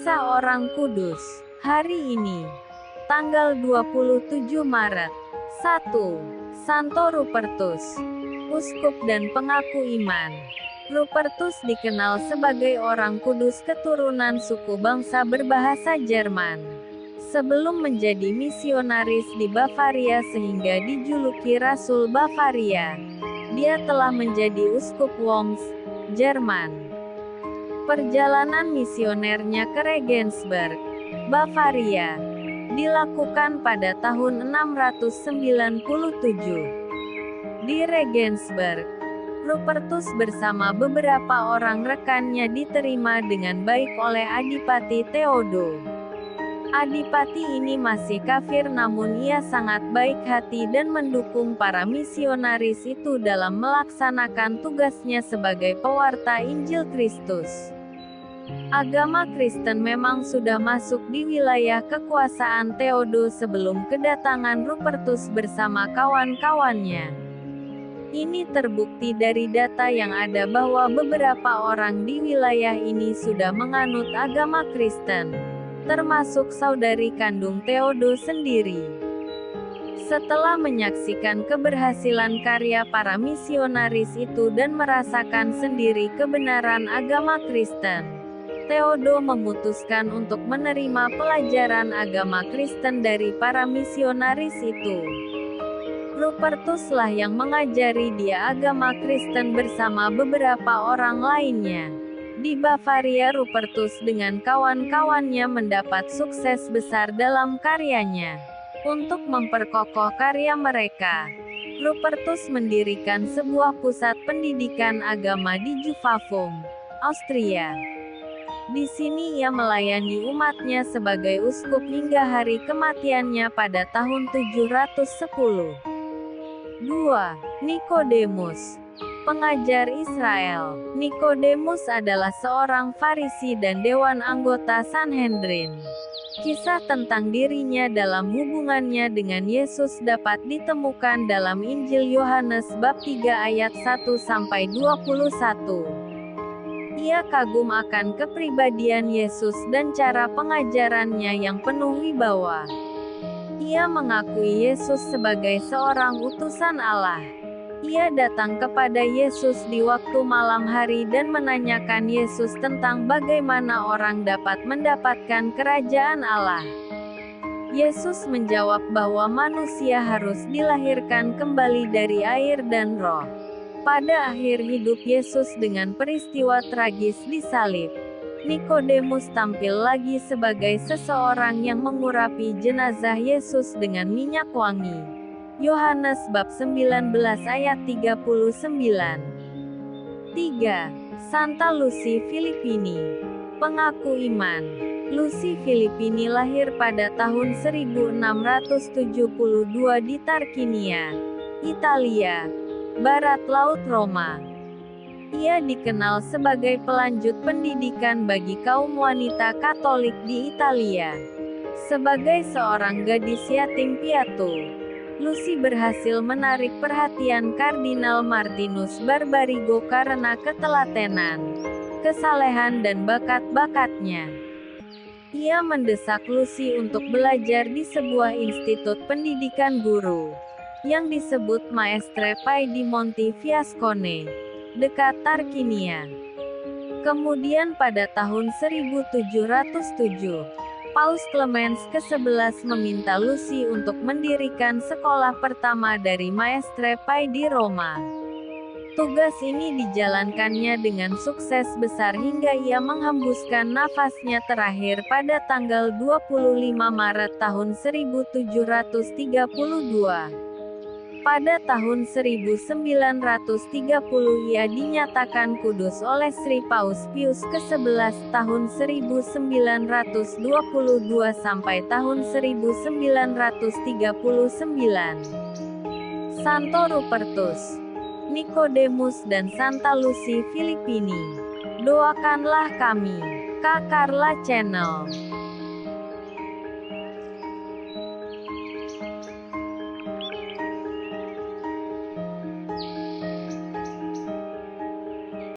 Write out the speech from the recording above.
Kisah Orang Kudus. Hari ini, tanggal 27 Maret. 1. Santo Rupertus, uskup dan pengaku iman. Rupertus dikenal sebagai orang kudus keturunan suku bangsa berbahasa Jerman. Sebelum menjadi misionaris di Bavaria sehingga dijuluki Rasul Bavaria, dia telah menjadi uskup Worms, Jerman. Perjalanan misionernya ke Regensburg, Bavaria, dilakukan pada tahun 697. Di Regensburg, Rupertus bersama beberapa orang rekannya diterima dengan baik oleh Adipati Theodo. Adipati ini masih kafir, namun ia sangat baik hati dan mendukung para misionaris itu dalam melaksanakan tugasnya sebagai pewarta Injil Kristus. Agama Kristen memang sudah masuk di wilayah kekuasaan Theodo sebelum kedatangan Rupertus bersama kawan-kawannya. Ini terbukti dari data yang ada bahwa beberapa orang di wilayah ini sudah menganut agama Kristen, termasuk saudari kandung Theodo sendiri. Setelah menyaksikan keberhasilan karya para misionaris itu dan merasakan sendiri kebenaran agama Kristen, Theodo memutuskan untuk menerima pelajaran agama Kristen dari para misionaris itu. Rupertuslah yang mengajari dia agama Kristen bersama beberapa orang lainnya. Di Bavaria, Rupertus dengan kawan-kawannya mendapat sukses besar dalam karyanya. Untuk memperkokoh karya mereka, Rupertus mendirikan sebuah pusat pendidikan agama di Jufafum, Austria. Di sini ia melayani umatnya sebagai uskup hingga hari kematiannya pada tahun 710. 2. Nikodemus, pengajar Israel. Nikodemus adalah seorang Farisi dan dewan anggota Sanhedrin. Kisah tentang dirinya dalam hubungannya dengan Yesus dapat ditemukan dalam Injil Yohanes bab 3 ayat 1-21. Ia kagum akan kepribadian Yesus dan cara pengajarannya yang penuh wibawa. Ia mengakui Yesus sebagai seorang utusan Allah. Ia datang kepada Yesus di waktu malam hari dan menanyakan Yesus tentang bagaimana orang dapat mendapatkan kerajaan Allah. Yesus menjawab bahwa manusia harus dilahirkan kembali dari air dan roh. Pada akhir hidup Yesus dengan peristiwa tragis di salib, Nikodemus tampil lagi sebagai seseorang yang mengurapi jenazah Yesus dengan minyak wangi. Yohanes bab 19 ayat 39. 3. Santa Lucy Filippini, pengaku iman. Lucy Filippini lahir pada tahun 1672 di Tarquinia, Italia, Barat Laut Roma. Ia dikenal sebagai pelanjut pendidikan bagi kaum wanita Katolik di Italia. Sebagai seorang gadis yatim piatu, Lucy berhasil menarik perhatian Kardinal Martinus Barbarigo karena ketelatenan, kesalehan dan bakat-bakatnya. Ia mendesak Lucy untuk belajar di sebuah institut pendidikan guru, yang disebut Maestre Pai di Monte Fiascone, dekat Tarquinia. Kemudian pada tahun 1707, Paus Clemens ke-11 meminta Lucy untuk mendirikan sekolah pertama dari Maestre Pai di Roma. Tugas ini dijalankannya dengan sukses besar hingga ia menghembuskan nafasnya terakhir pada tanggal 25 Maret tahun 1732. Pada tahun 1930 ia dinyatakan kudus oleh Sri Paus Pius ke-11 tahun 1922 sampai tahun 1939. Santo Rupertus, Nikodemus dan Santa Lucy Filippini. Doakanlah kami. Kak Carla Channel.